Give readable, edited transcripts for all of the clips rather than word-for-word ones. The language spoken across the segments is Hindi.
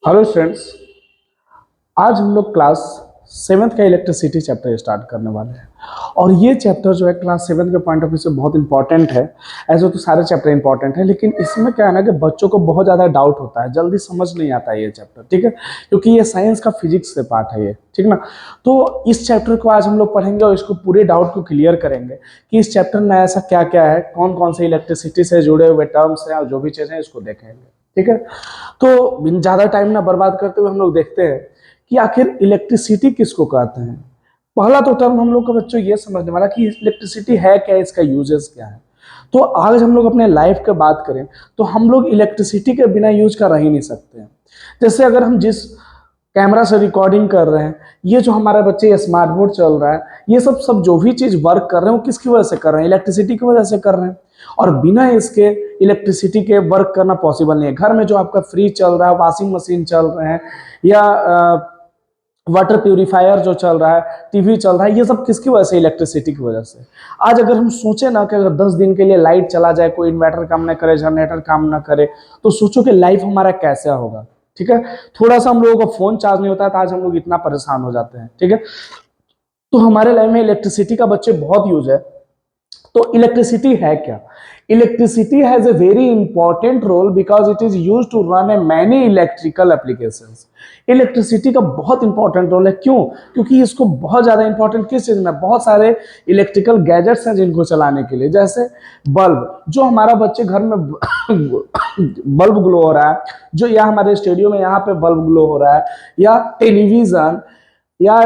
Hello students. आज हम लोग क्लास सेवन्थ का इलेक्ट्रिसिटी चैप्टर स्टार्ट करने वाले हैं। और ये चैप्टर जो है क्लास सेवन्थ के पॉइंट ऑफ व्यू से बहुत इंपॉर्टेंट है। ऐसे तो सारे चैप्टर इंपॉर्टेंट है, लेकिन इसमें क्या है ना कि बच्चों को बहुत ज़्यादा डाउट होता है, जल्दी समझ नहीं आता है ये चैप्टर, ठीक है, क्योंकि ये साइंस का फिजिक्स से पार्ट है ये, ठीक ना। तो इस चैप्टर को आज हम लोग पढ़ेंगे और इसको पूरे डाउट को क्लियर करेंगे कि इस चैप्टर में ऐसा क्या क्या है, कौन कौन से इलेक्ट्रिसिटी से जुड़े हुए टर्म्स हैं और जो भी चीज़ें हैं इसको देखेंगे, ठीक है। तो बिन ज़्यादा टाइम ना बर्बाद करते हुए हम लोग देखते हैं कि आखिर इलेक्ट्रिसिटी किसको कहते हैं। पहला तो टर्म हम लोग का बच्चों ये समझने वाला कि इलेक्ट्रिसिटी है क्या, इसका यूजेस क्या है। तो आज हम लोग अपने लाइफ की बात करें तो हम लोग इलेक्ट्रिसिटी के बिना यूज कर रह ही नहीं सकते हैं। जैसे अगर हम जिस कैमरा से रिकॉर्डिंग कर रहे हैं, ये जो हमारे बच्चे स्मार्ट बोर्ड चल रहा है, ये सब सब जो भी चीज वर्क कर रहे हैं वो किसकी वजह से कर रहे हैं, इलेक्ट्रिसिटी की वजह से कर रहे हैं। और बिना इसके इलेक्ट्रिसिटी के वर्क करना पॉसिबल नहीं है। घर में जो आपका फ्रिज चल रहा है, वॉशिंग मशीन चल रहे हैं, या वाटर प्यूरिफायर जो चल रहा है, टीवी चल रहा है, ये सब किसकी वजह से, इलेक्ट्रिसिटी की वजह से। आज अगर हम सोचे ना कि अगर 10 दिन के लिए लाइट चला जाए, कोई इन्वर्टर काम ना करे, जनरेटर काम ना करे, तो सोचो कि लाइफ हमारा कैसा होगा, ठीक है। थोड़ा सा हम लोगों का फोन चार्ज नहीं होता है तो आज हम लोग इतना परेशान हो जाते हैं, ठीक है। तो हमारे लाइफ में इलेक्ट्रिसिटी का बच्चे बहुत यूज है। तो इलेक्ट्रिसिटी है क्या? Electricity has a very important role because it is use to run a many electrical applications. Electricity का बहुत इंपॉर्टेंट रोल है। क्यों? क्योंकि इसको बहुत ज्यादा इंपॉर्टेंट किस चीज में, बहुत सारे इलेक्ट्रिकल गैजेट्स हैं जिनको चलाने के लिए। जैसे बल्ब, जो हमारा बच्चे घर में बल्ब ग्लो हो रहा है, जो या हमारे स्टूडियो में यहाँ पे बल्ब ग्लो हो रहा है, या टेलीविजन, या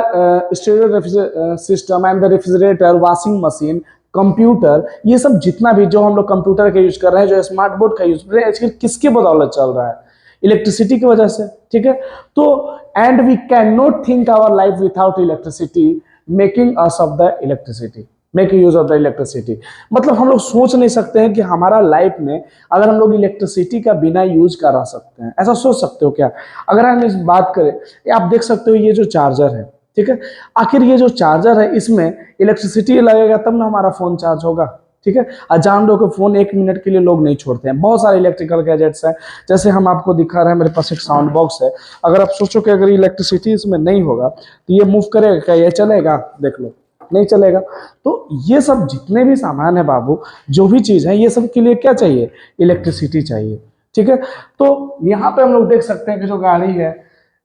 stereo system and the refrigerator, washing machine, computer, ये सब जितना भी जो हम लोग कंप्यूटर का यूज कर रहे हैं, जो स्मार्ट बोर्ड का यूज कर रहे हैं, आजकल किसके बदौलत चल रहा है, इलेक्ट्रिसिटी की वजह से, ठीक है। तो and we can not think our life without electricity, making us of the electricity, making use of the electricity. मतलब हम लोग सोच नहीं सकते हैं कि हमारा लाइफ में अगर हम लोग इलेक्ट्रिसिटी का बिना यूज कर रह सकते हैं। ऐसा सोच सकते हो क्या? अगर हम इस बात करें, आप देख सकते हो ये जो चार्जर है, ठीक है, आखिर ये जो चार्जर है इसमें इलेक्ट्रिसिटी लगेगा तब ना हमारा फोन चार्ज होगा, ठीक है। और जान लो कि फोन 1 मिनट के लिए लोग नहीं छोड़ते हैं। बहुत सारे इलेक्ट्रिकल गैजेट्स हैं, जैसे हम आपको दिखा रहे हैं, मेरे पास एक साउंड बॉक्स है। अगर आप सोचो कि अगर इलेक्ट्रिसिटी इसमें नहीं होगा तो ये मूव करेगा क्या, ये चलेगा? देख लो, नहीं चलेगा। तो ये सब जितने भी सामान है बाबू, जो भी चीज है, ये सब के लिए क्या चाहिए, इलेक्ट्रिसिटी चाहिए, ठीक है। तो यहाँ पे हम लोग देख सकते हैं कि जो गाड़ी है,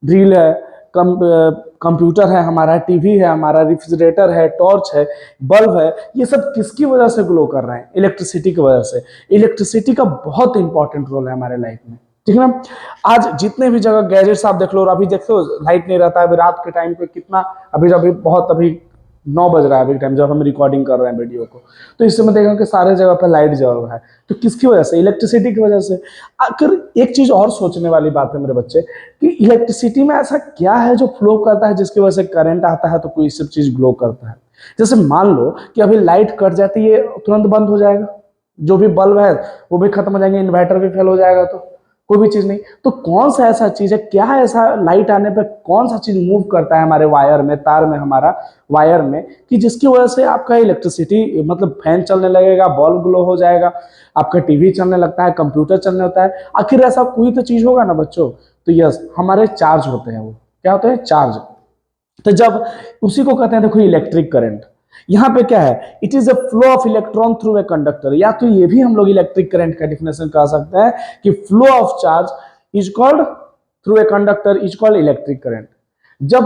ड्रिल है, कंप्यूटर है हमारा, टीवी है हमारा, रेफ्रिजरेटर है, टॉर्च है, बल्ब है, ये सब किसकी वजह से ग्लो कर रहे हैं, इलेक्ट्रिसिटी की वजह से। इलेक्ट्रिसिटी का बहुत इंपॉर्टेंट रोल है हमारे लाइफ में, ठीक है ना। आज जितने भी जगह गैजेट्स आप देख लो, और अभी देखो लाइट नहीं रहता है, अभी रात के टाइम पे कितना, अभी बहुत अभी 9 बज रहा है अभी टाइम जब हम रिकॉर्डिंग कर रहे हैं वीडियो को, तो इस समय देखा कि सारे जगह पे लाइट जल रहा है। तो किसकी वजह से, इलेक्ट्रिसिटी की वजह से। अगर एक चीज और सोचने वाली बात है मेरे बच्चे, कि इलेक्ट्रिसिटी में ऐसा क्या है जो फ्लो करता है जिसकी वजह से करंट आता है तो कोई सब चीज ग्लो करता है। जैसे मान लो कि अभी लाइट कट जाती है, तुरंत बंद हो जाएगा, जो भी बल्ब है वो भी खत्म हो जाएंगे, इन्वर्टर भी फेल हो जाएगा, तो कोई भी चीज नहीं। तो कौन सा ऐसा चीज है, क्या है ऐसा लाइट आने पर कौन सा चीज मूव करता है हमारे वायर में, तार में, हमारा वायर में, कि जिसकी वजह से आपका इलेक्ट्रिसिटी, मतलब फैन चलने लगेगा, बल्ब ग्लो हो जाएगा, आपका टीवी चलने लगता है, कंप्यूटर चलने लगता है। आखिर ऐसा कोई तो चीज होगा ना बच्चों। तो यस, हमारे चार्ज होते हैं, वो क्या होते हैं, चार्ज। तो जब उसी को कहते हैं, देखो, इलेक्ट्रिक करंट। यहां पे क्या है, it is a flow of electron through a conductor, या तो ये भी हम लोग इलेक्ट्रिक करंट का डिफिनेशन कह सकते हैं कि flow of charge is called through a conductor is called electric current. जब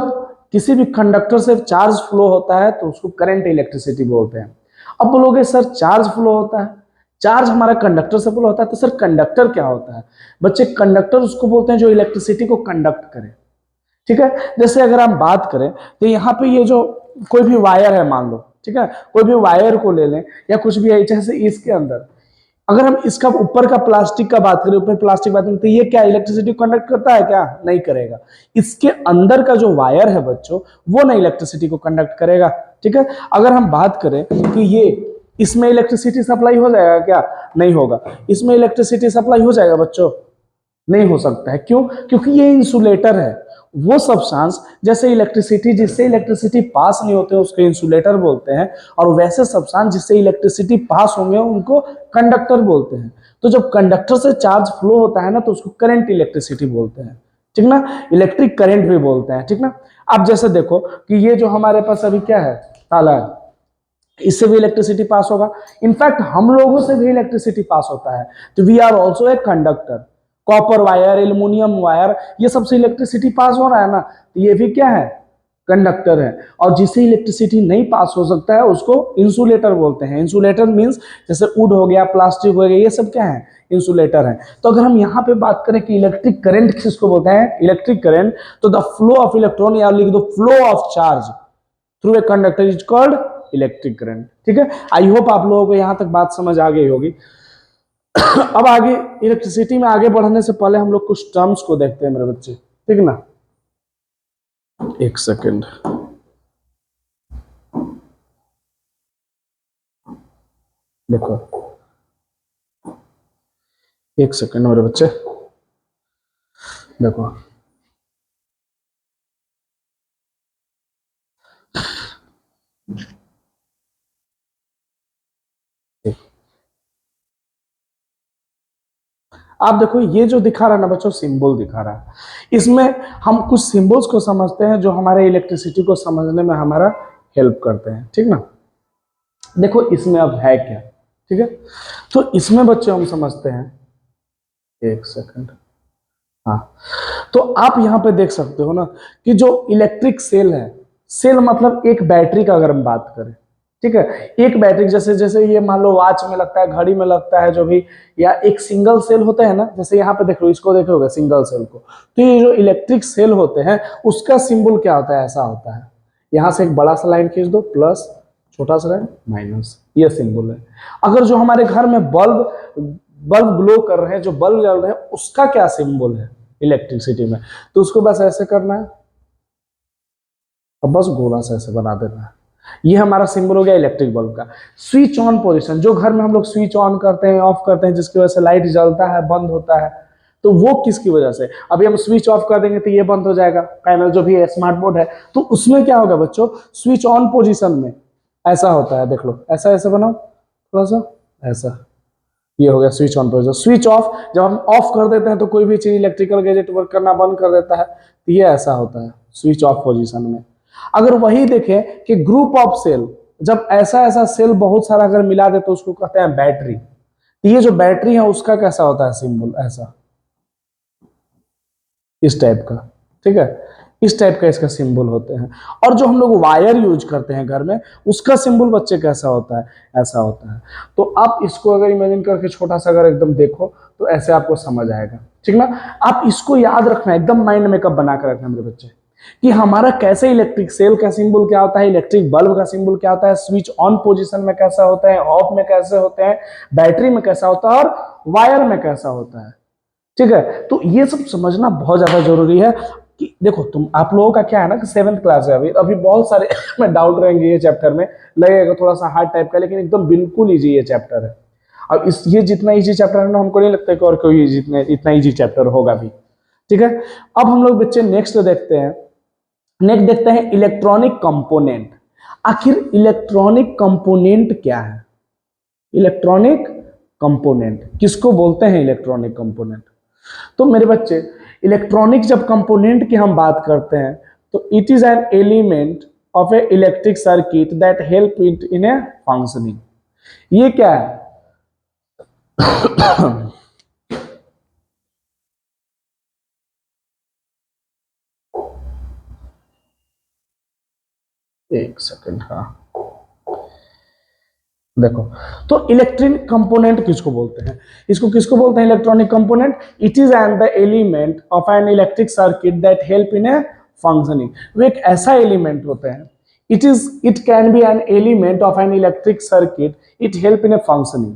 किसी भी कंडक्टर से चार्ज फ्लो होता है तो उसको करंट इलेक्ट्रिसिटी बोलते हैं। अब बोलोगे सर चार्ज फ्लो होता है, चार्ज हमारा कंडक्टर से फ्लो होता है, तो सर कंडक्टर क्या होता है? बच्चे, कंडक्टर उसको बोलते हैं जो इलेक्ट्रिसिटी को कंडक्ट करे, ठीक है। जैसे अगर हम बात करें तो यहाँ पे ये जो कोई भी वायर है मान लो, ठीक है, कोई भी वायर को ले लें या कुछ भी है, जैसे इसके अंदर अगर हम इसका ऊपर का प्लास्टिक का बात करें, ऊपर प्लास्टिक बात करें, तो ये क्या इलेक्ट्रिसिटी कंडक्ट करता है क्या? नहीं करेगा। इसके अंदर का जो वायर है बच्चों, वो ना इलेक्ट्रिसिटी को कंडक्ट करेगा, ठीक है। अगर हम बात करें कि ये, इसमें इलेक्ट्रिसिटी सप्लाई हो जाएगा क्या? नहीं होगा। इसमें इलेक्ट्रिसिटी सप्लाई हो जाएगा बच्चों? नहीं हो सकता है। क्यों? क्योंकि ये इंसुलेटर है। वो सब्सटेंस, जैसे इलेक्ट्रिसिटी, जिससे इलेक्ट्रिसिटी पास नहीं होते उसको इंसुलेटर बोलते हैं, और वैसे सब्सटेंस जिससे इलेक्ट्रिसिटी पास होंगे उनको कंडक्टर बोलते हैं। तो जब कंडक्टर से चार्ज फ्लो होता है ना तो उसको करंट इलेक्ट्रिसिटी बोलते हैं, ठीक ना, इलेक्ट्रिक करंट भी बोलते हैं, ठीक ना। अब जैसे देखो कि ये जो हमारे पास अभी क्या है, ताला है, इससे भी इलेक्ट्रिसिटी पास होगा, इनफैक्ट हम लोगों से भी इलेक्ट्रिसिटी पास होता है, तो we are also a conductor. Copper wire, aluminium wire, ये सबसे इलेक्ट्रिसिटी पास हो रहा है ना, तो ये भी क्या है, कंडक्टर है। और जिसे इलेक्ट्रिसिटी नहीं पास हो सकता है उसको इंसुलेटर बोलते हैं। इंसुलेटर मींस जैसे वुड हो गया, प्लास्टिक हो गया, ये सब क्या है, इंसुलेटर है। तो अगर हम यहाँ पे बात करें कि इलेक्ट्रिक करंट किसको बोलते हैं, इलेक्ट्रिक करंट, तो द फ्लो ऑफ इलेक्ट्रॉन या लिख दो flow of charge through a conductor is called electric current. ठीक है, आई होप आप लोगों को यहां तक बात समझ आ गई होगी। अब आगे इलेक्ट्रिसिटी में आगे बढ़ने से पहले हम लोग कुछ टर्म्स को देखते हैं मेरे बच्चे, ठीक ना। एक सेकेंड, देखो एक सेकेंड मेरे बच्चे, देखो आप देखो ये जो दिखा रहा है ना बच्चों, सिंबल दिखा रहा है, इसमें हम कुछ सिंबल्स को समझते हैं जो हमारे इलेक्ट्रिसिटी को समझने में हमारा हेल्प करते हैं, ठीक ना। देखो इसमें अब है क्या, ठीक है, तो इसमें बच्चे हम समझते हैं, एक सेकंड, हाँ, तो आप यहां पे देख सकते हो ना कि जो इलेक्ट्रिक सेल है, सेल मतलब एक बैटरी का अगर हम बात करें, ठीक है, एक बैटरी जैसे जैसे ये मान लो वॉच में लगता है, घड़ी में लगता है जो भी, या एक सिंगल सेल होता है ना, जैसे यहाँ पे देख लो, इसको देखोगे सिंगल सेल को, तो ये जो इलेक्ट्रिक सेल होते हैं उसका सिंबल क्या होता है, ऐसा होता है, यहां से एक बड़ा सा लाइन खींच दो प्लस, छोटा सा लाइन माइनस, ये सिंबल है। अगर जो हमारे घर में बल्ब बल्ब ग्लो कर रहे हैं, जो बल्ब जल रहे हैं, उसका क्या सिंबल है इलेक्ट्रिसिटी में, तो उसको बस ऐसे करना है, अब बस गोला से ऐसे बना देना है, ये हमारा सिंबल हो गया इलेक्ट्रिक बल्ब का। स्विच ऑन पोजीशन, जो घर में हम लोग स्विच ऑन करते हैं, ऑफ करते हैं, जिसकी वजह से लाइट जलता है, बंद होता है, तो वो किसकी वजह से, अभी हम स्विच ऑफ कर देंगे तो ये बंद हो जाएगा, पैनल जो भी है स्मार्ट बोर्ड है, तो उसमें क्या होगा बच्चों, स्विच ऑन पोजीशन में ऐसा होता है, देख लो ऐसा ऐसे बनाओ थोड़ा सा, ऐसा, ये हो गया switch on position. Switch off, जब हम ऑफ कर देते हैं तो कोई भी चीज इलेक्ट्रिकल गैजेट वर्क करना बंद कर देता है, तो ये ऐसा होता है स्विच ऑफ पोजीशन में। अगर वही देखें कि ग्रुप ऑफ सेल, जब ऐसा ऐसा सेल बहुत सारा अगर मिला दे तो उसको कहते हैं बैटरी, तो ये जो बैटरी है उसका कैसा होता है सिंबल, ऐसा, इस टाइप का, ठीक है, इस टाइप का इसका सिंबल होते हैं। और जो हम लोग वायर यूज करते हैं घर में, उसका सिंबल बच्चे कैसा होता है, ऐसा होता है। तो आप इसको अगर इमेजिन करके छोटा सा अगर एकदम देखो तो ऐसे आपको समझ आएगा, ठीक ना। आप इसको याद रखना, एकदम माइंड में कब बना कर रखना मेरे बच्चे, कि हमारा कैसे इलेक्ट्रिक सेल का सिंबल क्या होता है, इलेक्ट्रिक बल्ब का सिंबल क्या होता है, स्विच ऑन पोजीशन में कैसा होता है, ऑफ में कैसे होते हैं, बैटरी में कैसा होता है, और वायर में कैसा होता है, ठीक है। तो ये सब समझना बहुत ज्यादा जरूरी है। कि देखो तुम आप लोगों का क्या है ना कि 7th क्लास है, अभी अभी बहुत सारे में डाउट रहेंगे ये चैप्टर में, लगेगा थोड़ा सा हार्ड टाइप का, लेकिन एकदम बिल्कुल इजी ये चैप्टर है। और इस ये जितना इजी चैप्टर है ना, हमको नहीं लगता कि और कोई इतना इजी चैप्टर होगा भी, ठीक है। अब हम लोग बच्चे नेक्स्ट देखते हैं, नेक्स्ट देखते हैं इलेक्ट्रॉनिक कंपोनेंट। आखिर इलेक्ट्रॉनिक कंपोनेंट क्या है, इलेक्ट्रॉनिक कंपोनेंट किसको बोलते हैं, इलेक्ट्रॉनिक कंपोनेंट। तो मेरे बच्चे इलेक्ट्रॉनिक जब कंपोनेंट की हम बात करते हैं, तो it is an element of A electric circuit that help it in A functioning. ये क्या है एक सेकंड, हाँ देखो, तो इलेक्ट्रॉनिक कंपोनेंट किसको बोलते हैं, इसको किसको बोलते हैं electronic component, it is an the element of an electric circuit that help in A functioning. वो एक ऐसा एलिमेंट होते हैं, it can be an element of an electric circuit, it help in A functioning.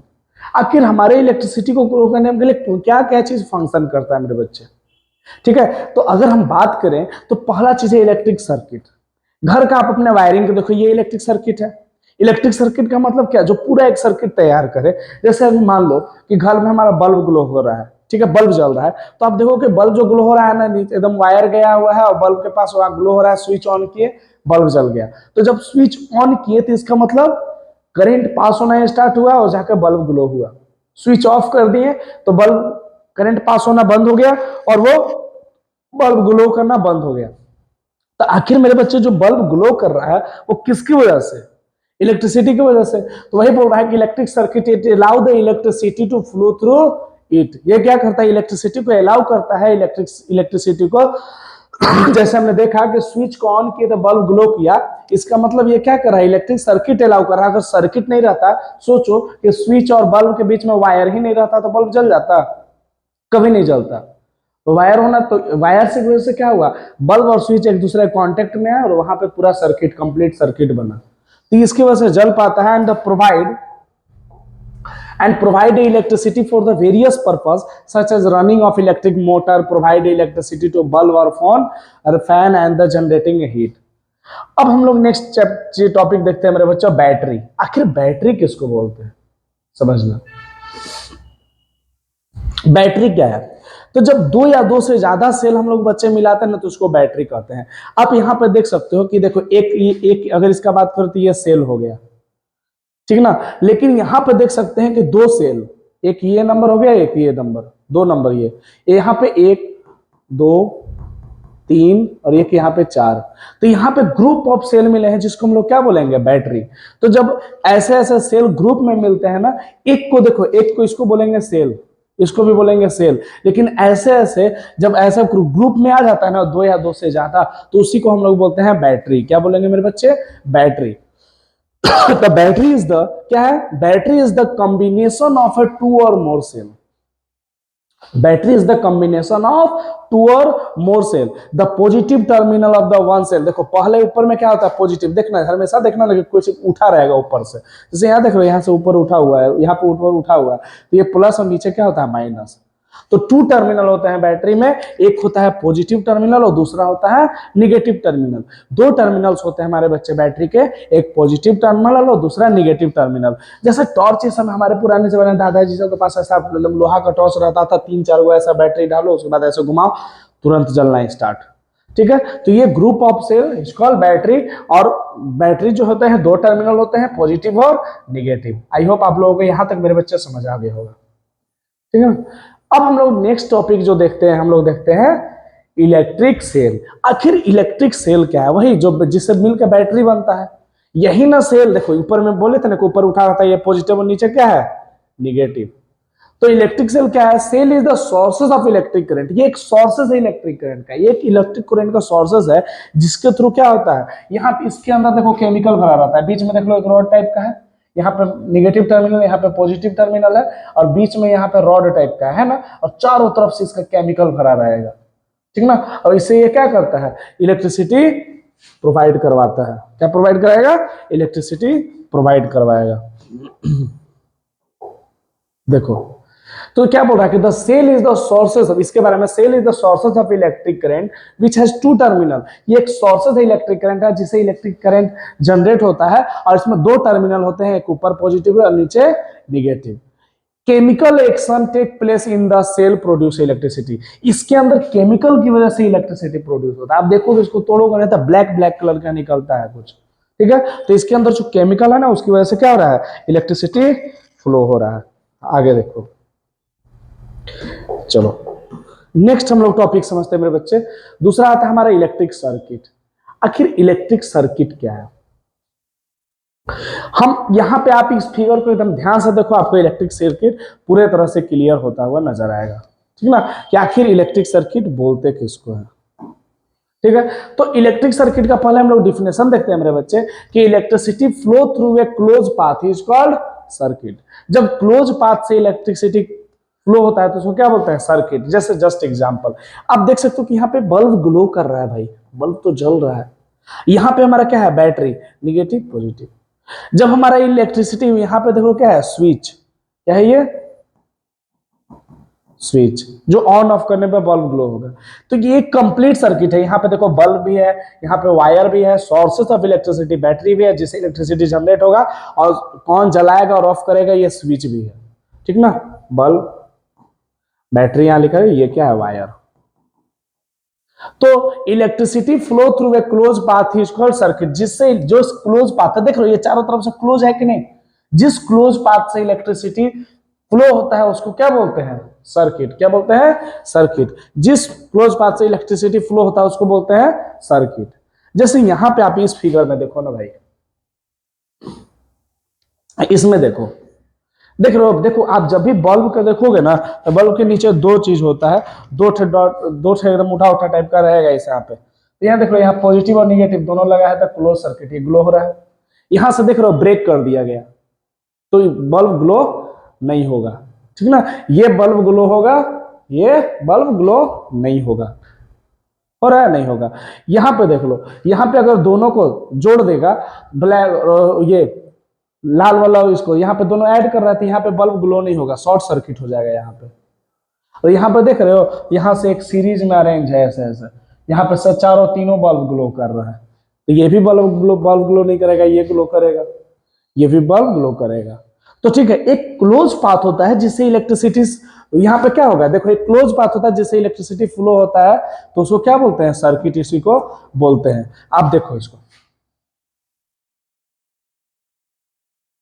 आखिर हमारे इलेक्ट्रिसिटी को ग्रो करने के लिए क्या क्या चीज फंक्शन करता है मेरे बच्चे, ठीक है। तो अगर हम बात करें तो पहला चीज है इलेक्ट्रिक सर्किट। घर का आप अपने वायरिंग को देखो, ये इलेक्ट्रिक सर्किट है। इलेक्ट्रिक सर्किट का मतलब क्या, जो पूरा एक सर्किट तैयार करे। जैसे अभी मान लो कि घर में हमारा बल्ब ग्लो हो रहा है, ठीक है, बल्ब जल रहा है, तो आप देखो कि बल्ब जो ग्लो हो रहा है ना, एकदम वायर गया हुआ है और बल्ब के पास वहां ग्लो हो रहा है, स्विच ऑन किए बल्ब जल गया। तो जब स्विच ऑन किए तो इसका मतलब करंट पास होना स्टार्ट हुआ और जाकर बल्ब ग्लो हुआ। स्विच ऑफ कर दिए तो बल्ब करंट पास होना बंद हो गया और वो बल्ब ग्लो करना बंद हो गया। तो आखिर मेरे बच्चे जो बल्ब ग्लो कर रहा है वो किसकी वजह से? इलेक्ट्रिसिटी की वजह से। तो वही बोल रहा है कि electric circuit it allow the electricity to flow through it. ये क्या करता है? इलेक्ट्रिसिटी को अलाउ करता है, इलेक्ट्रिसिटी को। जैसे हमने देखा कि स्विच को ऑन किया तो बल्ब ग्लो किया, इसका मतलब ये क्या कर रहा है? इलेक्ट्रिक सर्किट अलाउ कर रहा है। अगर सर्किट नहीं रहता, सोचो कि स्विच और बल्ब के बीच में वायर ही नहीं रहता तो बल्ब जल जाता? कभी नहीं जलता। तो वायर होना, तो वायर से वजह से क्या हुआ? बल्ब और स्विच एक दूसरे कॉन्टेक्ट में है और वहां पे पूरा सर्किट, कंप्लीट सर्किट बना। तो इसकी वजह से जल पाता है। And provide electricity for the various purpose such as running of electric motor, provide electricity to bulb और फोन और fan and the generating heat. अब हम लोग नेक्स्ट टॉपिक देखते हैं मेरे बच्चों, बैटरी। आखिर बैटरी किसको बोलते हैं? समझना बैटरी क्या है। तो जब दो या दो से ज्यादा सेल हम लोग बच्चे मिलाते हैं ना, तो उसको बैटरी कहते हैं। आप यहां पर देख सकते हो कि देखो एक अगर इसका बात करो तो ये सेल हो गया, ठीक ना। लेकिन यहां पर देख सकते हैं कि दो सेल, एक ये नंबर हो गया, एक ये नंबर, दो नंबर ये यहां पे 1 2 3 और एक यहां पे 4। तो यहां पे ग्रुप ऑफ सेल मिले हैं जिसको हम लोग क्या बोलेंगे? बैटरी। तो जब ऐसे ऐसे सेल ग्रुप में मिलते हैं ना, एक को देखो, एक को इसको बोलेंगे सेल, इसको भी बोलेंगे सेल। लेकिन ऐसे ऐसे जब ऐसा ग्रुप में आ जाता है ना, दो या दो से ज्यादा, तो उसी को हम लोग बोलते हैं बैटरी। क्या बोलेंगे मेरे बच्चे? Battery. The battery is the क्या है? Battery is the combination of a two or more cell. Battery is the combination of two or more cell, the positive terminal of the one cell. देखो पहले ऊपर में क्या होता है? पॉजिटिव। देखना हमेशा देखना, लेकिन कुछ उठा रहेगा ऊपर से। जैसे यहाँ देख रहे हो, यहाँ से ऊपर उठा हुआ है, यहाँ पे ऊपर उठा हुआ है, तो ये प्लस और नीचे क्या होता है? माइनस। तो टू टर्मिनल होते हैं बैटरी में, एक होता है पॉजिटिव टर्मिनल और दूसरा होता है निगेटिव टर्मिनल। दो टर्मिनल्स होते हैं हमारे बच्चे बैटरी के, एक पॉजिटिव टर्मिनल और दूसरा निगेटिव टर्मिनल। जैसे टॉर्च, इस समय हमारे पुराने जमाने दादाजी सब के पास ऐसा लोहा का टॉर्च रहता था, 3-4 गो ऐसा बैटरी डालो, उसके बाद ऐसे घुमाओ, तुरंत जलना स्टार्ट। ठीक है, तो ये group of cell is called battery. और बैटरी जो होते हैं दो टर्मिनल होते हैं, पॉजिटिव और निगेटिव। आई होप आप लोगों को यहां तक मेरे बच्चे समझ आ गया होगा। ठीक है, अब हम लोग नेक्स्ट टॉपिक जो देखते हैं, हम लोग देखते हैं इलेक्ट्रिक सेल। आखिर इलेक्ट्रिक सेल क्या है? वही जो जिससे मिलकर बैटरी बनता है, यही ना सेल। देखो ऊपर में बोले थे ना कि ऊपर उठा रहता है ये पॉजिटिव और नीचे क्या है? निगेटिव। तो इलेक्ट्रिक सेल क्या है? Cell is the sources of electric current. ये एक सोर्सेज है इलेक्ट्रिक करंट का, ये एक इलेक्ट्रिक करंट का सोर्सेज है, जिसके थ्रू क्या होता है? यहाँ पे इसके अंदर देखो केमिकल भरा रहता है, बीच में देख लो एक रॉड टाइप का है, यहाँ पे निगेटिव टर्मिनल, यहाँ पे पॉजिटिव टर्मिनल है, और बीच में यहाँ पे रॉड टाइप का है ना, और चारों तरफ से इसका केमिकल भरा रहेगा, ठीक ना। और इससे ये क्या करता है? इलेक्ट्रिसिटी प्रोवाइड करवाता है। क्या प्रोवाइड कराएगा? इलेक्ट्रिसिटी प्रोवाइड करवाएगा। देखो तो क्या बोल रहा है कि the cell is the sources of, इसके बारे में, cell is the sources of electric current which has two terminal. ये एक सोर्सेस है इलेक्ट्रिक करंट है जिससे इलेक्ट्रिक करंट जनरेट होता है, और इसमें दो टर्मिनल होते हैं, एक ऊपर पॉजिटिव और नीचे negative. Chemical action take place in the cell produce electricity. इसके अंदर केमिकल की वजह से इलेक्ट्रिसिटी प्रोड्यूस होता है। आप देखोगे इसको तोड़ोगे नहीं तो ब्लैक ब्लैक कलर का निकलता है कुछ, ठीक है। तो इसके अंदर जो केमिकल है ना, उसकी वजह से क्या हो रहा है? इलेक्ट्रिसिटी फ्लो हो रहा है। आगे देखो, चलो नेक्स्ट हम लोग टॉपिक समझते हैं मेरे बच्चे। दूसरा आता है हमारा इलेक्ट्रिक सर्किट। आखिर इलेक्ट्रिक सर्किट क्या है? हम यहां पे, आप इस फिगर को एकदम ध्यान से देखो, आपको इलेक्ट्रिक सर्किट पूरे तरह से क्लियर होता हुआ नजर आएगा, ठीक ना, कि आखिर इलेक्ट्रिक सर्किट बोलते किसको है। ठीक है, तो इलेक्ट्रिक सर्किट का पहले हम लोग डिफिनेशन देखते हैं मेरे बच्चे, कि electricity flow through a close path is called circuit. जब क्लोज पाथ से इलेक्ट्रिसिटी फ्लो होता है तो उसको क्या बोलते हैं? सर्किट। जैसे जस्ट एग्जांपल आप देख सकते हो कि यहाँ पे बल्ब ग्लो कर रहा है, भाई बल्ब तो जल रहा है। यहाँ पे हमारा क्या है? Battery, negative positive. जब हमारा इलेक्ट्रिसिटी, यहाँ पे देखो क्या है? स्विच। क्या है ये? स्विच, जो ऑन ऑफ करने पे बल्ब ग्लो होगा। तो ये एक कंप्लीट सर्किट है। यहाँ पे देखो बल्ब भी है, यहाँ पे वायर भी है, सोर्सेस ऑफ इलेक्ट्रिसिटी बैटरी भी है जिससे इलेक्ट्रिसिटी जनरेट होगा, और कौन जलाएगा और ऑफ करेगा? ये स्विच भी है, ठीक ना। बल्ब, बैटरी यहां लिखा है, ये क्या है? वायर। तो electricity flow through a close path is called circuit. जिससे जो क्लोज पाथ है, देख लो ये चारों तरफ से क्लोज है कि नहीं, जिस क्लोज पाथ से इलेक्ट्रिसिटी फ्लो होता है उसको क्या बोलते हैं? सर्किट। क्या बोलते हैं? सर्किट। जिस क्लोज पाथ से इलेक्ट्रिसिटी फ्लो होता है उसको बोलते हैं सर्किट। जैसे यहां पे आप इस फिगर में देखो ना भाई, इसमें देखो, देख रहे हो, देखो आप जब भी बल्ब का देखोगे ना तो बल्ब के नीचे दो चीज होता है, दो ठे डॉट, दो ठे एकदम उठा उठा टाइप का रहेगा इस यहाँ पे। तो यहाँ देख रहे हो, यहाँ पॉजिटिव और निगेटिव दोनों लगा है तो क्लोज सर्किट, ये ग्लो हो रहा है। यहाँ से देख रहे हो ब्रेक कर दिया गया तो बल्ब ग्लो नहीं होगा, ठीक ना। ये बल्ब ग्लो होगा, ये बल्ब ग्लो नहीं होगा। हो रहा है? नहीं होगा। यहाँ पे देख लो, यहाँ पे अगर दोनों को जोड़ देगा, ब्लैक ये लाल वाला इसको यहाँ पे दोनों ऐड कर रहा है, यहाँ पे बल्ब ग्लो नहीं होगा, शॉर्ट सर्किट हो जाएगा यहाँ पे। और यहाँ पे देख रहे हो, यहाँ से एक सीरीज में अरेंज है ऐसे ऐसे, यहाँ पे से चारों तीनों बल्ब ग्लो कर रहा है, तो ये भी बल्ब ग्लो नहीं करेगा, ये ग्लो करेगा, ये भी बल्ब ग्लो करेगा। तो ठीक है, एक क्लोज पाथ होता है जिससे इलेक्ट्रिसिटी, यहाँ पे क्या होगा, देखो एक क्लोज पाथ होता है जिससे इलेक्ट्रिसिटी फ्लो होता है तो उसको क्या बोलते हैं? सर्किट, इसी को बोलते हैं। आप देखो इसको,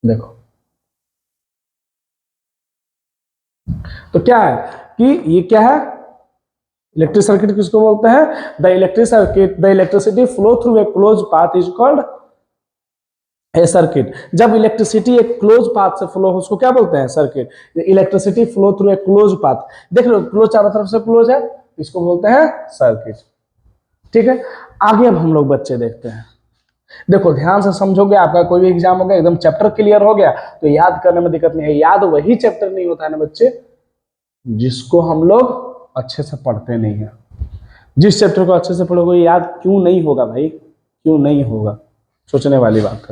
देखो तो क्या है कि ये क्या है? इलेक्ट्रिक सर्किट किसको बोलते हैं? The electric circuit, the electricity flow through a close path is called a circuit. जब इलेक्ट्रिसिटी एक क्लोज पाथ से फ्लो हो उसको क्या बोलते हैं? Circuit. Electricity flow through a close path, देख लो क्लोज चारों तरफ से क्लोज है, इसको बोलते हैं सर्किट। ठीक है, आगे अब हम लोग बच्चे देखते हैं। देखो ध्यान से समझोगे, आपका कोई भी एग्जाम हो गया एकदम चैप्टर क्लियर हो गया तो याद करने में दिक्कत नहीं है। याद वही चैप्टर नहीं होता है ना बच्चे जिसको हम लोग अच्छे से पढ़ते नहीं है। जिस चैप्टर को अच्छे से पढ़ोगे याद क्यों नहीं होगा भाई? क्यों नहीं होगा? सोचने वाली बात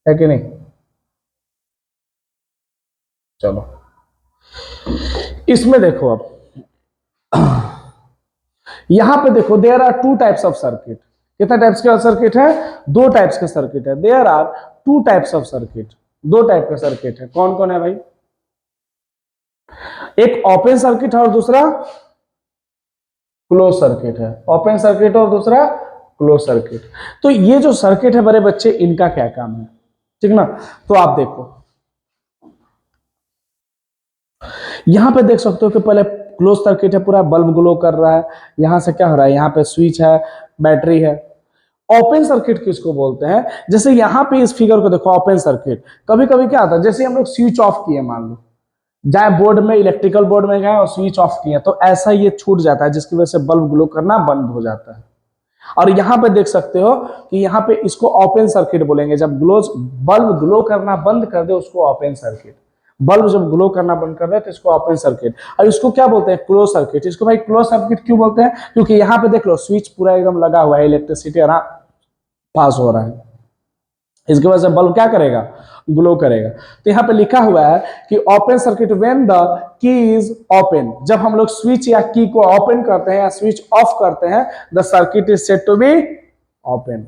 है कि नहीं? चलो इसमें देखो, अब यहां पे देखो, there are two types of circuit. कितने टाइप्स का सर्किट है? दो टाइप्स के सर्किट है। There are two types of circuit, दो टाइप का सर्किट है। कौन कौन है भाई? एक ओपन सर्किट है और दूसरा क्लोज सर्किट है। ओपन सर्किट और दूसरा क्लोज सर्किट। तो ये जो सर्किट है बड़े बच्चे, इनका क्या काम है? ठीक ना। तो आप देखो यहां पे देख सकते हो कि पहले क्लोज सर्किट है, पूरा बल्ब ग्लो कर रहा है। यहां से क्या हो रहा है? यहाँ पे स्विच है, बैटरी है। ओपन सर्किट किसको बोलते हैं? जैसे यहां पे इस फिगर को देखो, ओपन सर्किट कभी कभी क्या होता है, जैसे हम लोग स्विच ऑफ किए, मान लो जाए बोर्ड में, इलेक्ट्रिकल बोर्ड में गए और स्विच ऑफ किए, तो ऐसा ये छूट जाता है जिसकी वजह से बल्ब ग्लो करना बंद हो जाता है। और यहां पे देख सकते हो कि यहाँ पे इसको ओपन सर्किट बोलेंगे। जब बल्ब ग्लो करना बंद कर दे उसको ओपन सर्किट। बल्ब जब ग्लो करना बंद कर दे तो इसको ओपन सर्किट। और इसको क्या बोलते हैं? Close circuit. इसको भाई क्लोज सर्किट क्यों बोलते हैं? क्योंकि यहाँ पे देख लो स्विच पूरा एकदम लगा हुआ है, इलेक्ट्रिसिटी पास हो रहा है, इसकी वजह से बल्ब क्या करेगा? ग्लो करेगा। तो यहाँ पे लिखा हुआ है कि open circuit when the key is open. जब हम लोग स्विच या की को ओपन करते हैं या स्विच ऑफ करते हैं, the circuit is said to be open.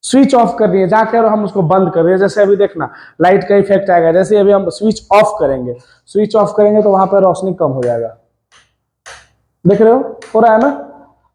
Switch off कर दिए, जाकर हम उसको बंद कर दिए। जैसे अभी देखना लाइट का इफेक्ट आएगा, जैसे अभी हम स्विच ऑफ करेंगे, स्विच ऑफ करेंगे तो वहां पर रोशनी कम हो जाएगा। देख रहे हो रहा है ना।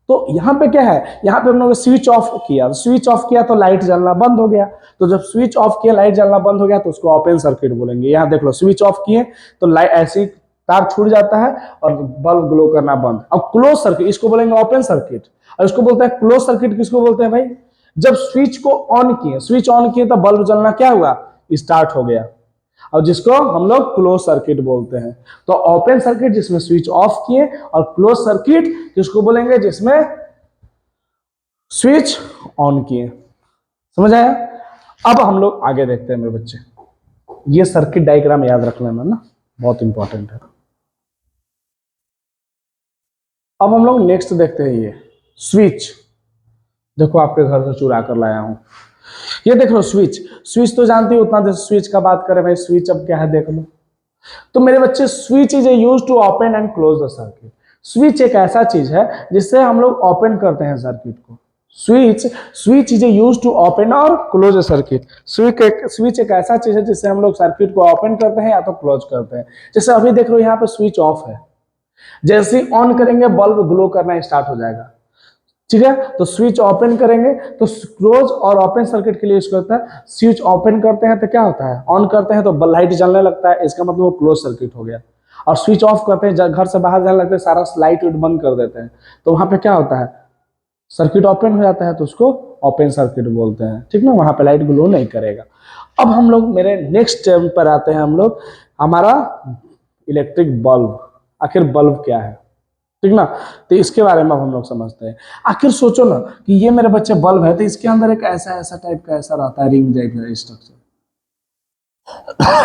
तो यहाँ पे क्या है, यहाँ पे हम लोग स्विच ऑफ किया, स्विच ऑफ किया तो लाइट जलना बंद हो गया। तो जब स्विच ऑफ किया लाइट जलना बंद हो गया तो उसको ओपन सर्किट बोलेंगे। यहाँ देख लो स्विच ऑफ किए तो लाइट ऐसी तार छूट जाता है और बल्ब ग्लो करना बंद। अब क्लोज सर्किट इसको बोलेंगे ओपन सर्किट। और इसको बोलते हैं क्लोज सर्किट। किसको बोलते हैं भाई? जब स्विच को ऑन किए, स्विच ऑन किए तो बल्ब जलना क्या हुआ? स्टार्ट हो गया, और जिसको हम लोग क्लोज सर्किट बोलते हैं। तो ओपन सर्किट जिसमें स्विच ऑफ किए, और क्लोज सर्किट किसको बोलेंगे? जिसमें स्विच ऑन किए। समझ आया? अब हम लोग आगे देखते हैं मेरे बच्चे। ये सर्किट डायग्राम याद रख लेना ना, बहुत इंपॉर्टेंट है। अब हम लोग नेक्स्ट देखते हैं ये स्विच। देखो आपके घर से चुरा कर लाया हूं, ये देख लो स्विच। स्विच तो जानती हो, उतना देर स्विच का बात करें भाई, स्विच अब क्या है देख लो। तो मेरे बच्चे switch is use to open and close the circuit. Switch एक ऐसा चीज है जिससे हम लोग ओपन करते हैं सर्किट को। Switch is use to open और क्लोज सर्किट। स्विच एक ऐसा चीज है जिससे हम लोग सर्किट को ओपन करते हैं या तो क्लोज करते हैं। जैसे अभी देख लो यहाँ पे स्विच ऑफ है, जैसे ऑन करेंगे बल्ब ग्लो करना स्टार्ट हो जाएगा। ठीक है। तो स्विच ओपन करेंगे तो क्लोज और ओपन सर्किट के लिए यूज करता है। स्विच ओपन करते हैं तो क्या होता है, ऑन करते हैं तो लाइट जलने लगता है, इसका मतलब वो क्लोज सर्किट हो गया। और स्विच ऑफ करते हैं, घर से बाहर जाने लगते हैं, सारा लाइट वाइट बंद कर देते हैं, तो वहां पे क्या होता है, सर्किट ओपन हो जाता है, तो उसको ओपन सर्किट बोलते हैं। ठीक ना, वहां पे लाइट ग्लो नहीं करेगा। अब हम लोग मेरे नेक्स्ट टर्म पर आते हैं, हम लोग हमारा इलेक्ट्रिक बल्ब। आखिर बल्ब क्या है, ठीक ना, तो इसके बारे में हम लोग समझते हैं। आखिर सोचो ना कि ये मेरे बच्चे बल्ब है, तो इसके अंदर एक ऐसा ऐसा टाइप का ऐसा रहता है, रिंग टाइप का स्ट्रक्चर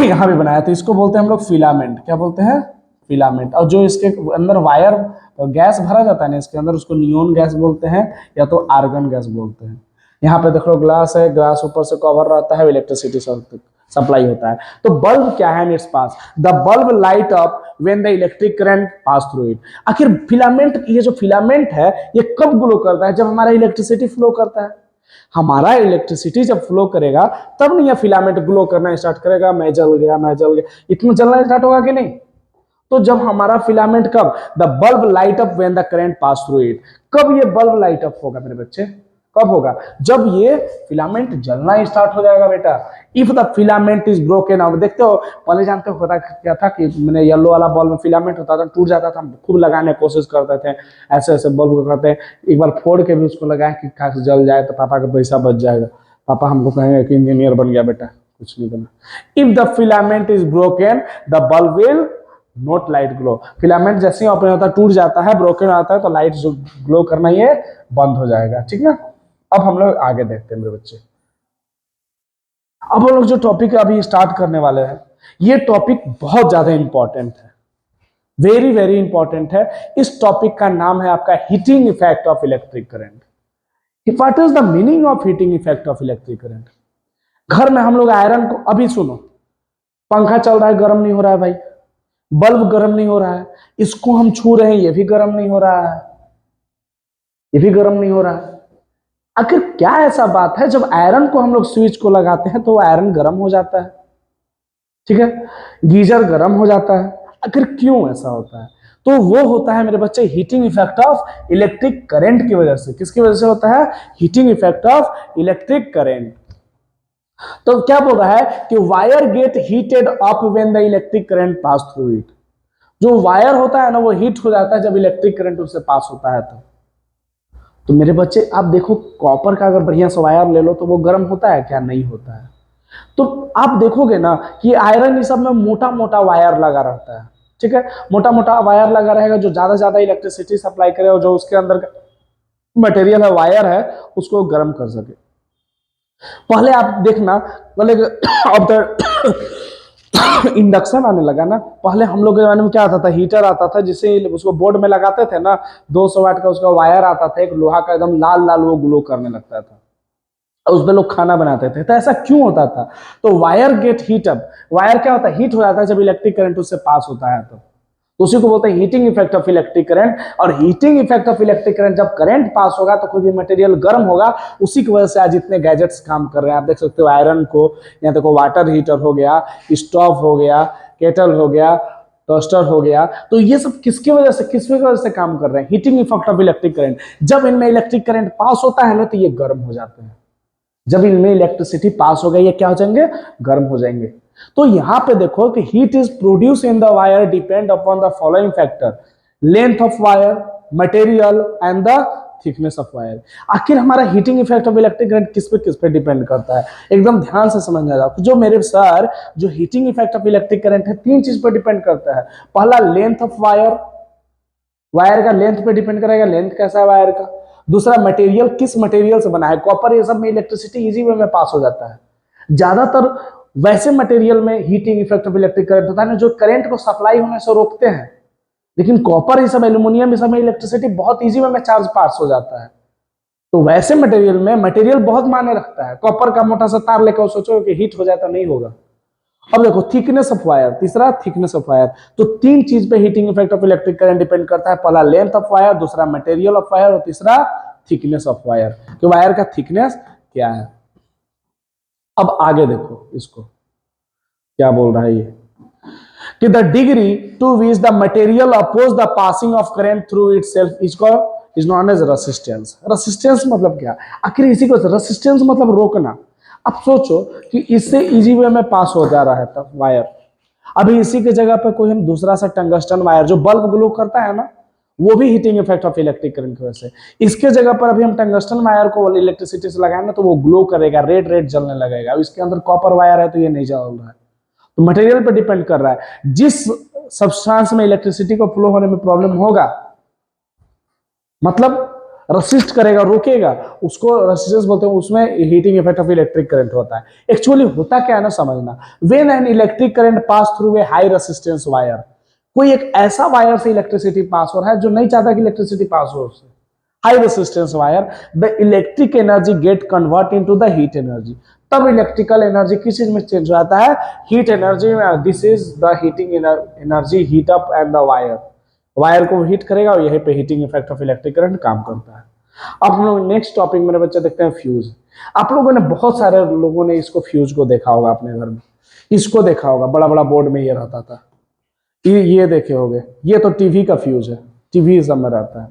यहाँ भी बनाया, तो इसको बोलते हैं हम लोग फिलामेंट। क्या बोलते हैं, फिलामेंट। और जो इसके अंदर वायर गैस भरा जाता है ना इसके अंदर, उसको नियोन गैस बोलते हैं या तो आर्गन गैस बोलते हैं। यहाँ पे देखो ग्लास है, ग्लास ऊपर से कवर रहता है, इलेक्ट्रिसिटी सप्लाई होता है। तो बल्ब क्या है, it's pass the bulb light up when the electric current pass through it. आखिर फिलामेंट, ये जो फिलामेंट है ये कब ग्लो करता है, जब हमारा इलेक्ट्रिसिटी फ्लो करता है। हमारा इलेक्ट्रिसिटी जब फ्लो करेगा तब नहीं, फिलामेंट ग्लो करना स्टार्ट करेगा, मैं जल गया मैं जल गया, इतना जलना स्टार्ट होगा कि नहीं। तो जब हमारा फिलामेंट कब, the bulb light up when the current pass through it. कब ये बल्ब लाइट अप होगा मेरे बच्चे, कब होगा, जब ये फिलामेंट जलना स्टार्ट हो जाएगा बेटा। If the filament is broken. अब देखते हो पहले जानते हो होता क्या था कि मैंने येलो वाला बल्ब में फिलामेंट होता था, टूट जाता था, हम खूब लगाने की कोशिश करते थे, ऐसे ऐसे बल्ब को करते हैं, एक बार फोड़ के भी उसको लगाए कि खास जल जाए तो पापा का पैसा बच जाएगा। पापा हमको कहेंगे कि इंजीनियर बन गया बेटा, कुछ नहीं बना। If the filament is broken the bulb will not light glow. Filament जैसे ही ओपन होता है, टूट जाता है, ब्रोकन आता है, तो लाइट जो ग्लो करना ये बंद हो जाएगा। ठीक ना, अब हम लोग आगे देखते हैं मेरे बच्चे। अब हम लोग जो टॉपिक अभी स्टार्ट करने वाले हैं, ये टॉपिक बहुत ज्यादा इंपॉर्टेंट है, वेरी वेरी इंपॉर्टेंट है। इस टॉपिक का नाम है आपका heating effect of electric current. What is the meaning of heating effect of electric current. घर में हम लोग आयरन को, अभी सुनो, पंखा चल रहा है, गर्म नहीं हो रहा है भाई, बल्ब गर्म नहीं हो रहा है, इसको हम छू रहे हैं, ये भी गर्म नहीं हो रहा है, ये भी गर्म नहीं हो रहा है। आखिर क्या ऐसा बात है, जब आयरन को हम लोग स्विच को लगाते हैं तो आयरन गर्म हो जाता है, ठीक है, गीजर गर्म हो जाता है। आखिर क्यों ऐसा होता है, तो वो होता है मेरे बच्चे heating effect of electric current की वजह से। किसकी वजह से होता है, heating effect of electric current. तो क्या बोल रहा है कि wire gate heated up when the electric current pass through it. जो वायर होता है ना वो हीट हो जाता है जब इलेक्ट्रिक करंट उससे पास होता है। तो मेरे बच्चे आप देखो, कॉपर का अगर बढ़िया सा वायर ले लो तो वो गर्म होता है क्या, नहीं होता है। तो आप देखोगे ना कि आयरन ये सब में मोटा मोटा वायर लगा रहता है, ठीक है, मोटा मोटा वायर लगा रहेगा जो ज्यादा इलेक्ट्रिसिटी सप्लाई करे, और जो उसके अंदर का मटेरियल है, वायर है, उसको गर्म कर सके। पहले आप देखना, पहले अब तो इंडक्शन आने लगा ना, पहले हम लोग के जमाने में क्या आता था, हीटर आता था, जिसे उसको बोर्ड में लगाते थे ना, 200 वाट का उसका वायर आता था, एक लोहा का, एकदम लाल लाल वो ग्लो करने लगता था, उसमें लोग खाना बनाते थे। तो ऐसा क्यों होता था, तो wire get heat up. Wire क्या होता है, हीट हो जाता है जब इलेक्ट्रिक करंट उससे पास होता है, तो उसी को बोलते हैं heating effect of electric current. और heating effect of electric current, जब करंट पास होगा तो कोई भी मटेरियल गर्म होगा। उसी की वजह से आज इतने गैजेट्स काम कर रहे हैं। आप देख सकते हो आयरन को, यहाँ देखो वाटर हीटर हो गया, स्टोव हो गया, केटल हो गया, टोस्टर हो गया। तो ये सब किसकी वजह से, किस वजह से काम कर रहे हैं, heating effect of electric current. जब इनमें इलेक्ट्रिक करंट पास होता है ना तो ये गर्म हो जाते हैं। जब इनमें इलेक्ट्रिसिटी पास हो गई, ये क्या हो जाएंगे, गर्म हो जाएंगे। तो यहां पे देखो कि heat is produce in the wire depend upon the following factor, length of wire, material and the thickness of wire. आखिर हमारा heating effect of electric current किस पे डिपेंड करता है, एकदम ध्यान से समझना जाओ। जो मेरे सर, जो heating effect of electric current है, 3 चीज पर डिपेंड करता है। पहला लेंथ ऑफ वायर, वायर का लेंथ पे डिपेंड करेगा, लेंथ कैसा है वायर का। दूसरा मटेरियल, किस मटेरियल से बना है, कॉपर, ये सब में इलेक्ट्रिसिटी इजी वे में पास हो जाता है। ज्यादातर वैसे मटेरियल में heating effect of electric current होता है ना जो करंट को सप्लाई होने से रोकते हैं। लेकिन कॉपर, ये सब एल्यूमिनियम, ये सब में इलेक्ट्रिसिटी बहुत इजी वे में चार्ज पास हो जाता है। तो वैसे मटेरियल में मटेरियल बहुत मायने रखता है। कॉपर का मोटा सा तार लेकर सोचो कि हीट हो जाए तो नहीं होगा। अब देखो थिकनेस ऑफ वायर, तीसरा थिकनेस ऑफ वायर। तो 3 चीज पे heating effect of electric current depend करता है। पहला लेंथ ऑफ वायर, दूसरा मटेरियल ऑफ वायर, और तीसरा थिकनेस ऑफ वायर, कि वायर का थिकनेस क्या है। अब आगे देखो इसको क्या बोल रहा है ये, कि the degree to which the material oppose the passing of current through itself is called, is known as resistance. Resistance मतलब क्या? आखिर इसी को रेसिस्टेंस मतलब रोकना। अब सोचो कि इससे इजी वे में पास हो जा रहा है तब वायर, अभी इसी की जगह पे कोई हम दूसरा सा टंगस्टन वायर जो बल्ब ग्लो करता है ना, वो भी heating effect of electric current की वजह से, इसके जगह पर अभी हम टंगस्टन वायर को इलेक्ट्रिसिटी से लगाए ना तो वो ग्लो करेगा, रेड रेड जलने लगेगा। इसके अंदर कॉपर वायर है तो ये नहीं जल रहा है। तो मटेरियल पर डिपेंड कर रहा है। जिस सब्सटेंस में इलेक्ट्रिसिटी को फ्लो होने में प्रॉब्लम होगा, मतलब रसिस्ट करेगा, रोकेगा, उसको रेसिस्टेंस बोलते हैं। उसमें heating effect of electric current होता है। एक्चुअली होता क्या है ना, समझना। When an electric current pass through a high resistance wire, कोई एक ऐसा वायर से इलेक्ट्रिसिटी पास हो रहा है जो नहीं चाहता कि इलेक्ट्रिसिटी पास हो उससे, high resistance wire, the electric energy get convert into the heat energy. तब इलेक्ट्रिकल एनर्जी किस चीज में चेंज हो जाता है? हीट एनर्जी में। This is the heating energy, heat up and the wire, wire को हीट करेगा और यहीं पे heating effect of electric current काम करता है। अब हम लोग नेक्स्ट टॉपिक मेरे बच्चे देखते हैं फ्यूज। आप लोगों ने, बहुत सारे लोगों ने इसको फ्यूज को देखा होगा अपने घर में, इसको देखा होगा, बड़ा बड़ा बोर्ड में ये रहता था, ये देखे होंगे। ये तो टीवी का फ्यूज है, टीवी सब में रहता है।